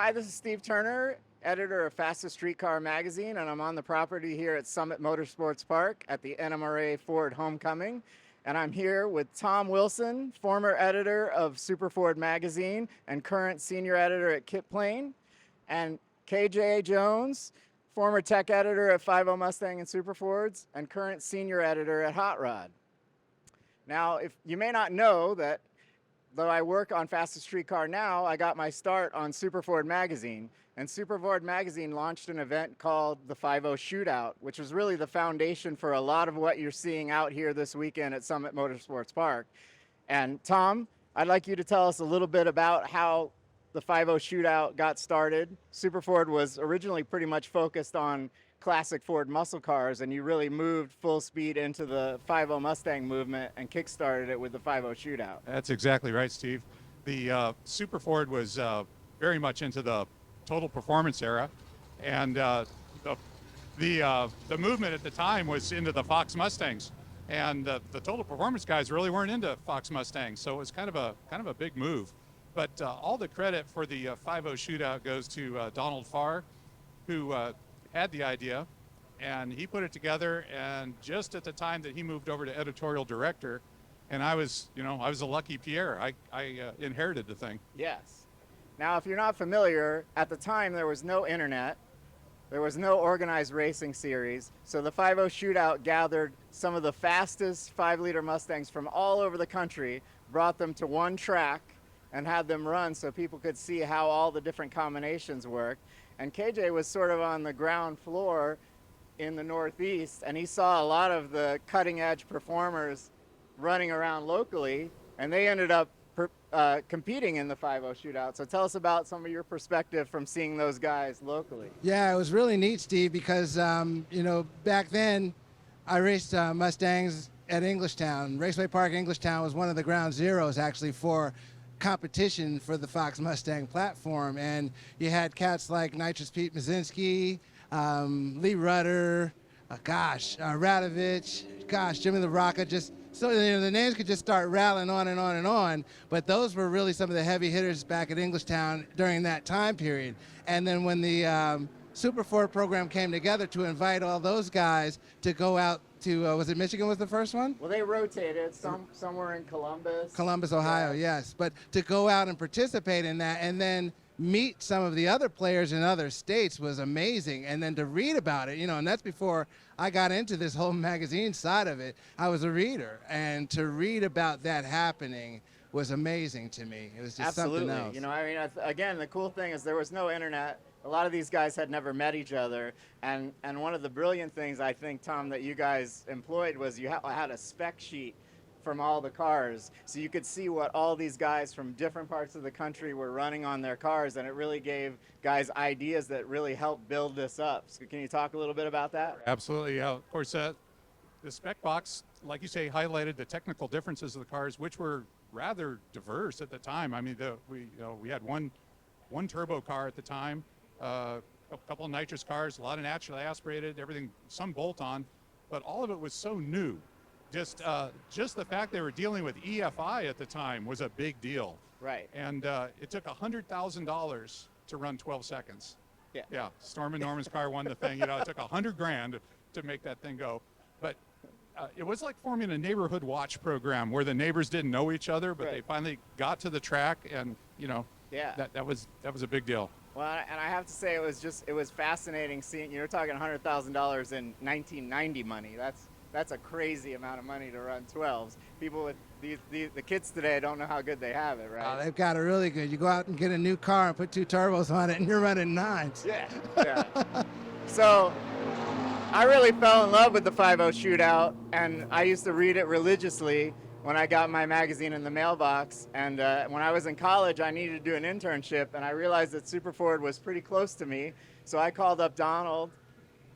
Hi, this is Steve Turner, editor of Fastest Streetcar Magazine, and I'm on the property here at Summit Motorsports Park at the NMRA Ford Homecoming. And I'm here with Tom Wilson, former editor of Super Ford Magazine and current senior editor at Kit Plane, and KJ Jones, former tech editor at 50 Mustang and Super Fords and current senior editor at Hot Rod. Now, if you may not know that though I work on Fastest Streetcar now, I got my start on Super Ford Magazine. And Super Ford Magazine launched an event called the 50 Shootout, which was really the foundation for a lot of what you're seeing out here this weekend at Summit Motorsports Park. And Tom, I'd like you to tell us a little bit about how the 50 Shootout got started. Super Ford was originally pretty much focused on classic Ford muscle cars, and you really moved full speed into the 50 Mustang movement and kickstarted it with the 50 Shootout. That's exactly right, Steve. The Super Ford was very much into the total performance era, and the movement at the time was into the Fox Mustangs, and the total performance guys really weren't into Fox Mustangs, so it was kind of a big move. But all the credit for the 50 Shootout goes to Donald Farr, who had the idea, and he put it together. And just at the time that he moved over to editorial director, and I was a lucky Pierre. I inherited the thing. Yes. Now, if you're not familiar, at the time there was no internet, there was no organized racing series, so the 50 Shootout gathered some of the fastest 5-liter Mustangs from all over the country, brought them to one track, and had them run so people could see how all the different combinations worked. And KJ was sort of on the ground floor in the Northeast, and he saw a lot of the cutting-edge performers running around locally, and they ended up competing in the 50 Shootout. So tell us about some of your perspective from seeing those guys locally. Yeah, it was really neat, Steve, because, back then I raced Mustangs at Englishtown. Raceway Park Englishtown was one of the ground zeros, actually, for competition for the Fox Mustang platform, and you had cats like Nitrous Pete Mazinski, Lee Rudder, Radovich, Jimmy LaRocca, just so the names could just start rattling on and on and on. But those were really some of the heavy hitters back at Englishtown during that time period. And then when the Super Ford program came together to invite all those guys to go out to, was it Michigan was the first one? Well, they rotated. Some were in Columbus. Columbus, Ohio, yes. But to go out and participate in that and then meet some of the other players in other states was amazing. And then to read about it, and that's before I got into this whole magazine side of it. I was a reader. And to read about that happening was amazing to me. It was just Absolutely. something else. Again, the cool thing is there was no internet. A lot of these guys had never met each other, and one of the brilliant things I think, Tom, that you guys employed was you had a spec sheet from all the cars, so you could see what all these guys from different parts of the country were running on their cars, and it really gave guys ideas that really helped build this up. So can you talk a little bit about that? Absolutely. Yeah. Of course, the spec box, like you say, highlighted the technical differences of the cars, which were rather diverse at the time. I mean, we had one turbo car at the time. A couple of nitrous cars, a lot of naturally aspirated, everything, some bolt-on, but all of it was so new. Just the fact they were dealing with EFI at the time was a big deal. Right. And it took $100,000 to run 12 seconds. Yeah. Yeah. Storm and Norman's car won the thing. It took $100,000 to make that thing go. But it was like forming a neighborhood watch program where the neighbors didn't know each other, but they finally got to the track, and that was a big deal. Well, and I have to say it was fascinating seeing, you're talking $100,000 in 1990 money. That's a crazy amount of money to run 12s. People with the kids today don't know how good they have it, right? They've got it really good. You go out and get a new car and put 2 turbos on it, and you're running 9s. Yeah. So I really fell in love with the 50 Shootout, and I used to read it religiously when I got my magazine in the mailbox. And when I was in college, I needed to do an internship, and I realized that Super Ford was pretty close to me. So I called up Donald,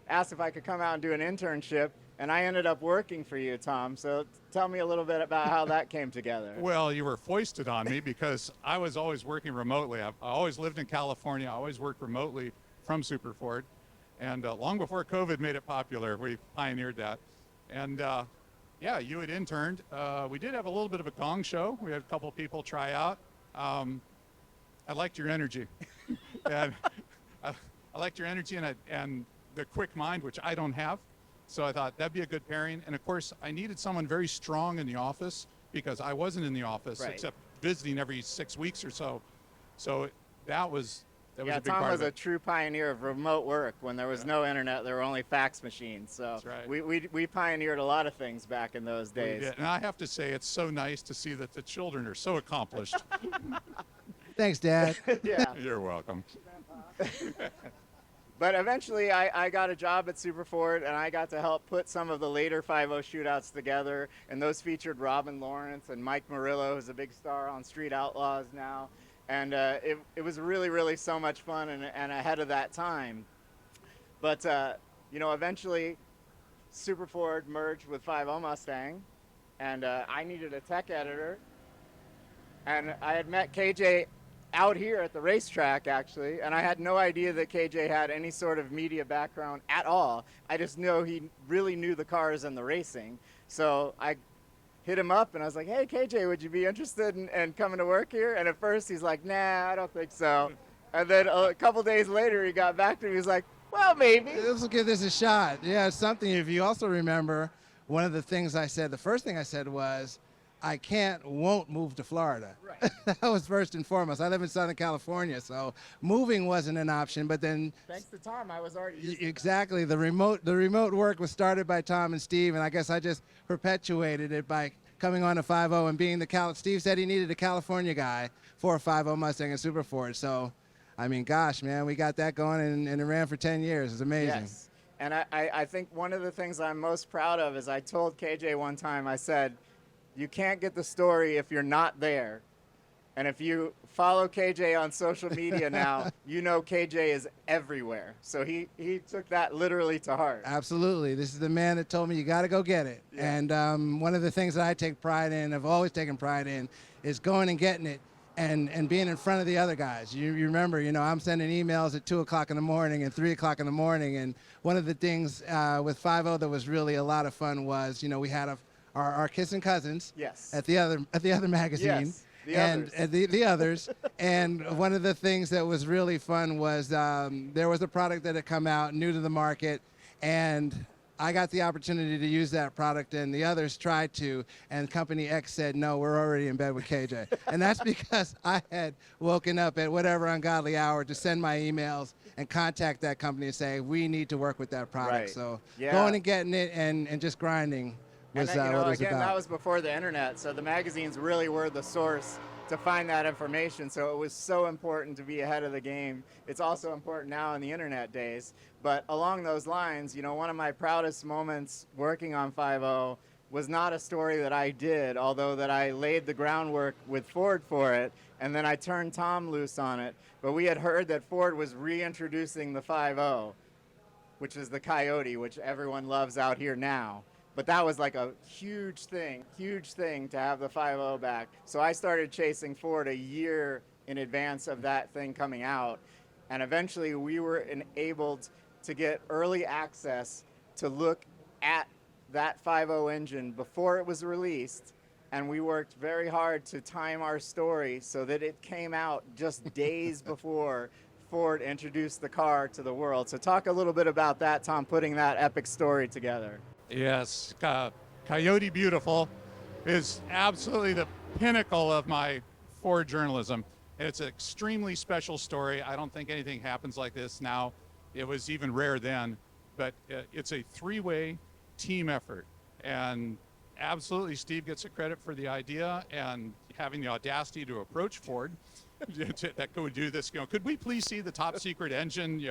asked if I could come out and do an internship, and I ended up working for you, Tom. So tell me a little bit about how that came together. Well, you were foisted on me because I was always working remotely. I always lived in California. I always worked remotely from Super Ford. And long before COVID made it popular, we pioneered that. And you had interned. We did have a little bit of a gong show. We had a couple of people try out. I liked your energy. And I liked your energy and the quick mind, which I don't have. So I thought that'd be a good pairing. And of course, I needed someone very strong in the office because I wasn't in the office Right. except visiting every 6 weeks or so. So that was a Yeah, big Tom part was of a it. true pioneer of remote work. When there was no internet, there were only fax machines. So That's right. we pioneered a lot of things back in those We days. did. And I have to say, it's so nice to see that the children are so accomplished. Thanks, Dad. Yeah. You're welcome. But eventually, I got a job at Super Ford, and I got to help put some of the later 5.0 shootouts together. And those featured Robin Lawrence and Mike Murillo, who's a big star on Street Outlaws now. And it was really, really so much fun and ahead of that time. But, eventually, Super Ford merged with 5.0 Mustang, and I needed a tech editor. And I had met KJ out here at the racetrack, actually, and I had no idea that KJ had any sort of media background at all. I just know he really knew the cars and the racing. So I hit him up and I was like, hey, KJ, would you be interested in coming to work here? And at first he's like, nah, I don't think so. And then a couple days later he got back to me. He was like, well, maybe. Let's give this a shot. Yeah, it's something. If you also remember, one of the things I said, the first thing I said was, I won't move to Florida. Right. That was first and foremost. I live in Southern California, so moving wasn't an option. But then, Thanks to Tom, I was already used to exactly, the remote work was started by Tom and Steve, and I guess I just perpetuated it by coming on to 5.0 and being Steve said he needed a California guy for a 5.0 Mustang and Super Ford. So, I mean, gosh, man, we got that going, and it ran for 10 years. It's amazing. Yes. And I think one of the things I'm most proud of is I told KJ one time, I said, you can't get the story if you're not there. And if you follow KJ on social media now, you know KJ is everywhere. So he took that literally to heart. Absolutely. This is the man that told me you got to go get it. Yeah. And one of the things that I take pride in, I've always taken pride in, is going and getting it and being in front of the other guys. You remember, I'm sending emails at 2 o'clock in the morning and 3 o'clock in the morning. And one of the things with 5.0 that was really a lot of fun was, we had our kissing cousins Yes. at the other magazine. Yes. The And others. the others. And one of the things that was really fun was there was a product that had come out new to the market, and I got the opportunity to use that product, and the others tried to, and Company X said, no, we're already in bed with KJ. And that's because I had woken up at whatever ungodly hour to send my emails and contact that company and say, we need to work with that product. Right. So Yeah. going and getting it and just grinding was And that, what it was again, about. that was before the internet, so the magazines really were the source to find that information. So it was so important to be ahead of the game. It's also important now in the internet days. But along those lines, one of my proudest moments working on 5.0 was not a story that I did, although that I laid the groundwork with Ford for it, and then I turned Tom loose on it. But we had heard that Ford was reintroducing the 5.0, which is the Coyote, which everyone loves out here now. But that was like a huge thing to have the 5.0 back. So I started chasing Ford a year in advance of that thing coming out. And eventually we were enabled to get early access to look at that 5.0 engine before it was released. And we worked very hard to time our story so that it came out just days before Ford introduced the car to the world. So talk a little bit about that, Tom, putting that epic story together. Yes, Coyote Beautiful is absolutely the pinnacle of my Ford journalism. It's an extremely special story. I don't think anything happens like this now. It was even rare then, but it's a three-way team effort. And absolutely, Steve gets the credit for the idea and having the audacity to approach Ford that could do this. Could we please see the top secret engine,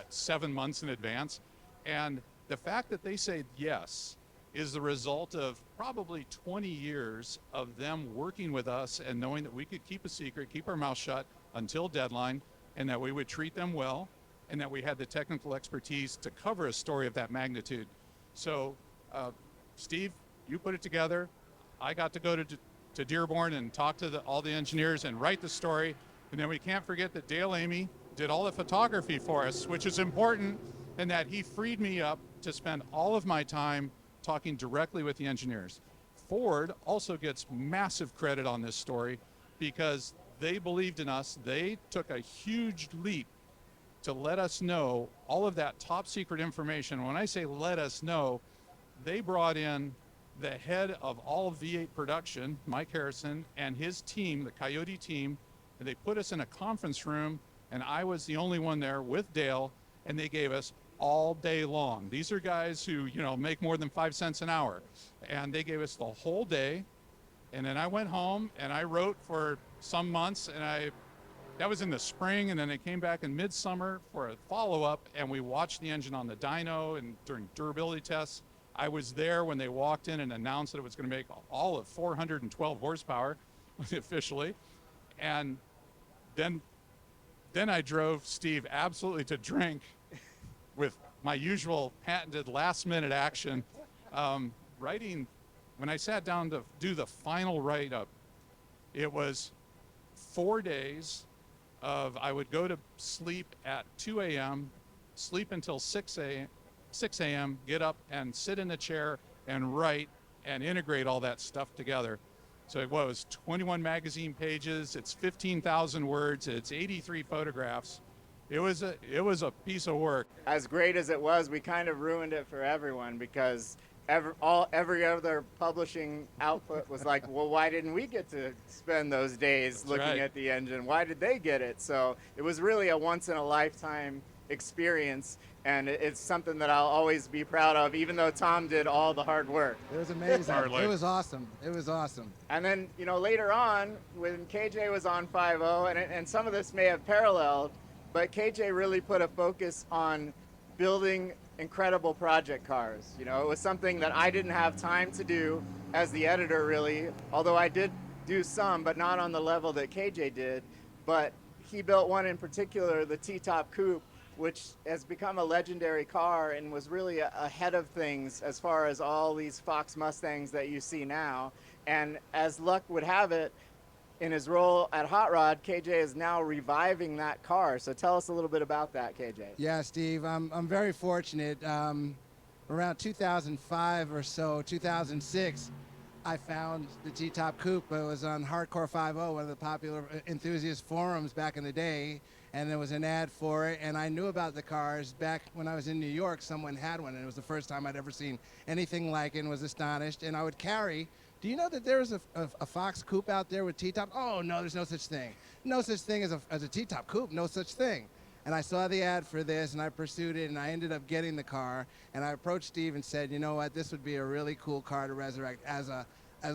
7 months in advance? And the fact that they say yes is the result of probably 20 years of them working with us and knowing that we could keep a secret, keep our mouth shut until deadline, and that we would treat them well, and that we had the technical expertise to cover a story of that magnitude. So, Steve, you put it together. I got to go to Dearborn and talk to all the engineers and write the story. And then we can't forget that Dale Amy did all the photography for us, which is important, and that he freed me up to spend all of my time talking directly with the engineers. Ford also gets massive credit on this story because they believed in us. They took a huge leap to let us know all of that top secret information. When I say let us know, they brought in the head of all of V8 production, Mike Harrison, and his team, the Coyote team, and they put us in a conference room, and I was the only one there with Dale, and they gave us all day long. These are guys who, make more than 5 cents an hour, and they gave us the whole day. And then I went home and I wrote for some months, and that was in the spring, and then I came back in midsummer for a follow-up, and we watched the engine on the dyno and during durability tests. I was there when they walked in and announced that it was going to make all of 412 horsepower officially. And then I drove Steve absolutely to drink with my usual patented last-minute action. Writing, when I sat down to do the final write-up, it was 4 days of I would go to sleep at 2 a.m., sleep until 6 a.m., get up and sit in the chair and write and integrate all that stuff together. So it was 21 magazine pages, it's 15,000 words, it's 83 photographs. It was a piece of work. As great as it was, we kind of ruined it for everyone because every other publishing output was like, well, why didn't we get to spend those days That's looking right. at the engine? Why did they get it? So it was really a once in a lifetime experience, and it's something that I'll always be proud of, even though Tom did all the hard work. It was amazing. Hardly. It was awesome. It was awesome. And then, later on, when KJ was on 5.0, and some of this may have paralleled, but KJ really put a focus on building incredible project cars. It was something that I didn't have time to do as the editor, really, although I did do some, but not on the level that KJ did. But he built one in particular, the T-Top Coupe, which has become a legendary car and was really ahead of things as far as all these Fox Mustangs that you see now. And as luck would have it, in his role at Hot Rod, KJ is now reviving that car. So tell us a little bit about that, KJ. Yeah, Steve, I'm very fortunate. Around 2005 or so, 2006, I found the T-Top Coupe. It was on Hardcore 5.0, one of the popular enthusiast forums back in the day, and there was an ad for it, and I knew about the cars back when I was in New York. Someone had one, and it was the first time I'd ever seen anything like it, and was astonished. And I would carry, do you know that there is a Fox Coupe out there with T-Top? Oh, no, there's no such thing. No such thing as a T-Top Coupe, no such thing. And I saw the ad for this, and I pursued it, and I ended up getting the car. And I approached Steve and said, you know what, this would be a really cool car to resurrect as a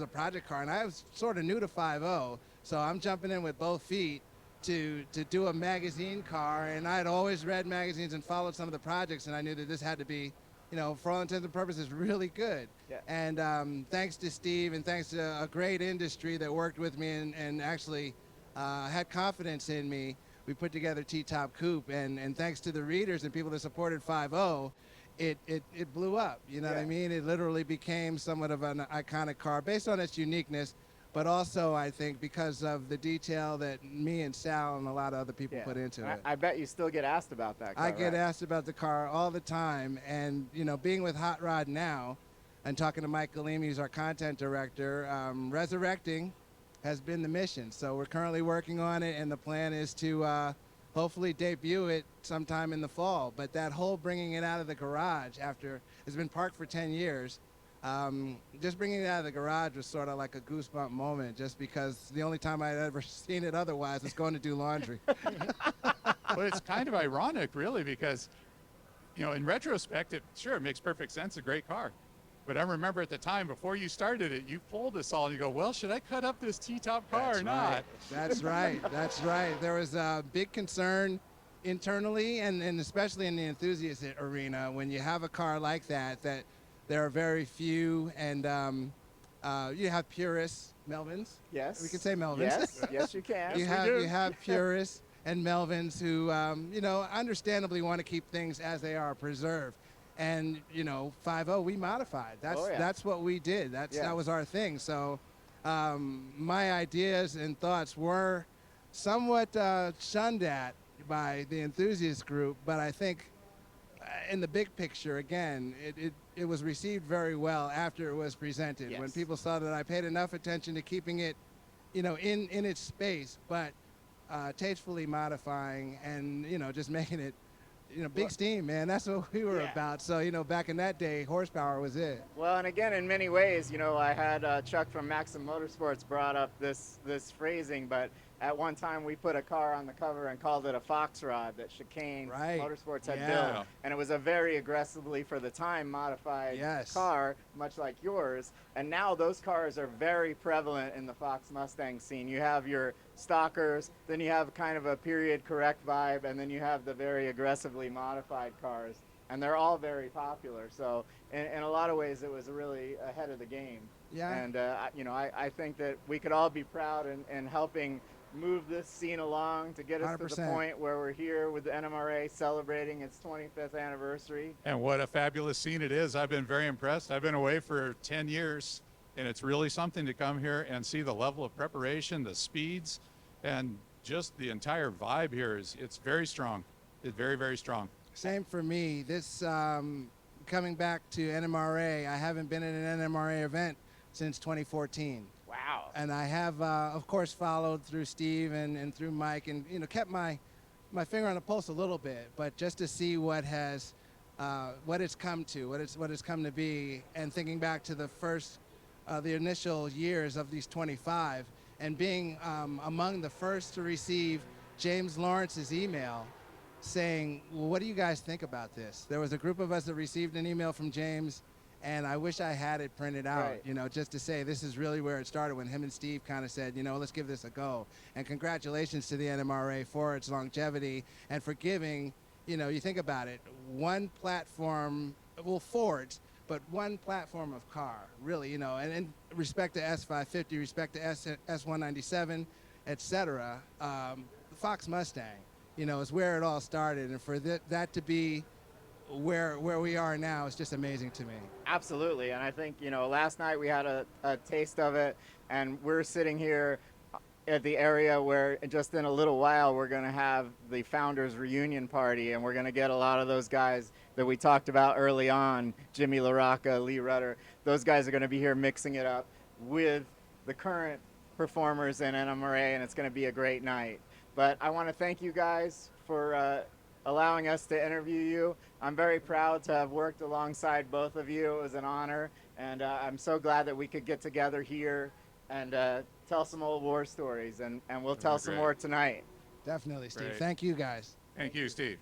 project car. And I was sort of new to 5.0, so I'm jumping in with both feet to do a magazine car. And I had always read magazines and followed some of the projects, and I knew that this had to be, for all intents and purposes, really good. Yeah. And thanks to Steve and thanks to a great industry that worked with me and actually had confidence in me, we put together T-Top Coupe. And thanks to the readers and people that supported 5.0, it blew up. You know what I mean? It literally became somewhat of an iconic car based on its uniqueness, but also, I think, because of the detail that me and Sal and a lot of other people put into it. I bet you still get asked about that car. I get right? asked about the car all the time, and being with Hot Rod now and talking to Mike Galimi, who's our content director, resurrecting has been the mission. So we're currently working on it, and the plan is to hopefully debut it sometime in the fall. But that whole bringing it out of the garage after it's been parked for 10 years, just bringing it out of the garage was sort of like a goosebump moment, just because the only time I'd ever seen it otherwise was going to do laundry. But it's kind of ironic, really, because, in retrospect, it makes perfect sense, a great car. But I remember at the time, before you started it, you pulled us all and you go, well, should I cut up this T-Top car or not? That's right. That's right. There was a big concern internally and especially in the enthusiast arena when you have a car like that there are very few, and you have purists, Melvins. Yes. We can say Melvins. Yes, yes, you can. you have purists and Melvins who, understandably want to keep things as they are, preserved. And 5.0, we modified. That's what we did. That was our thing. So my ideas and thoughts were somewhat shunned at by the enthusiast group, but I think in the big picture, again, it was received very well after it was presented. Yes. When people saw that I paid enough attention to keeping it in its space, but tastefully modifying and just making it big Well, steam, man. That's what we were yeah. about. So back in that day, horsepower was it. Well, and again, in many ways, I had Chuck from Maxim Motorsports brought up this phrasing, but at one time we put a car on the cover and called it a fox rod that Chicane Right. Motorsports had Yeah. built, and it was a very aggressively, for the time, modified Yes. car, much like yours. And now those cars are very prevalent in the Fox Mustang scene. You have your stalkers, then you have kind of a period correct vibe, and then you have the very aggressively modified cars, and they're all very popular. So in a lot of ways, it was really ahead of the game. Yeah. And I think that we could all be proud in helping move this scene along to get us to the 100%. point where we're here with the NMRA celebrating its 25th anniversary. And what a fabulous scene it is. I've been very impressed. I've been away for 10 years, and it's really something to come here and see the level of preparation, the speeds, and just the entire vibe here it's very strong. It's very, very strong. Same for me. This coming back to NMRA, I haven't been in an NMRA event since 2014. Wow. And I have, of course, followed through Steve and through Mike, and kept my finger on the pulse a little bit. But just to see what it's come to, what it's come to be, and thinking back to the initial years of these 25, and being among the first to receive James Lawrence's email saying, well, what do you guys think about this? There was a group of us that received an email from James, and I wish I had it printed out, Right. just to say this is really where it started, when him and Steve kind of said, let's give this a go. And congratulations to the NMRA for its longevity and for giving, you think about it, one platform, well, Fords, but one platform of car, really, and in respect to S550, respect to S197, etc. The Fox Mustang, is where it all started, and for that to be where we are now is just amazing to me. Absolutely. And I think, last night we had a taste of it, and we're sitting here at the area where just in a little while we're going to have the founders reunion party, and we're going to get a lot of those guys that we talked about early on, Jimmy LaRocca, Lee Rudder. Those guys are going to be here mixing it up with the current performers in NMRA, and it's going to be a great night. But I want to thank you guys for allowing us to interview you. I'm very proud to have worked alongside both of you. It was an honor, and I'm so glad that we could get together here and tell some old war stories, and we'll tell some great. more tonight. Definitely, Steve. Great. Thank you, guys. Thank you, Steve.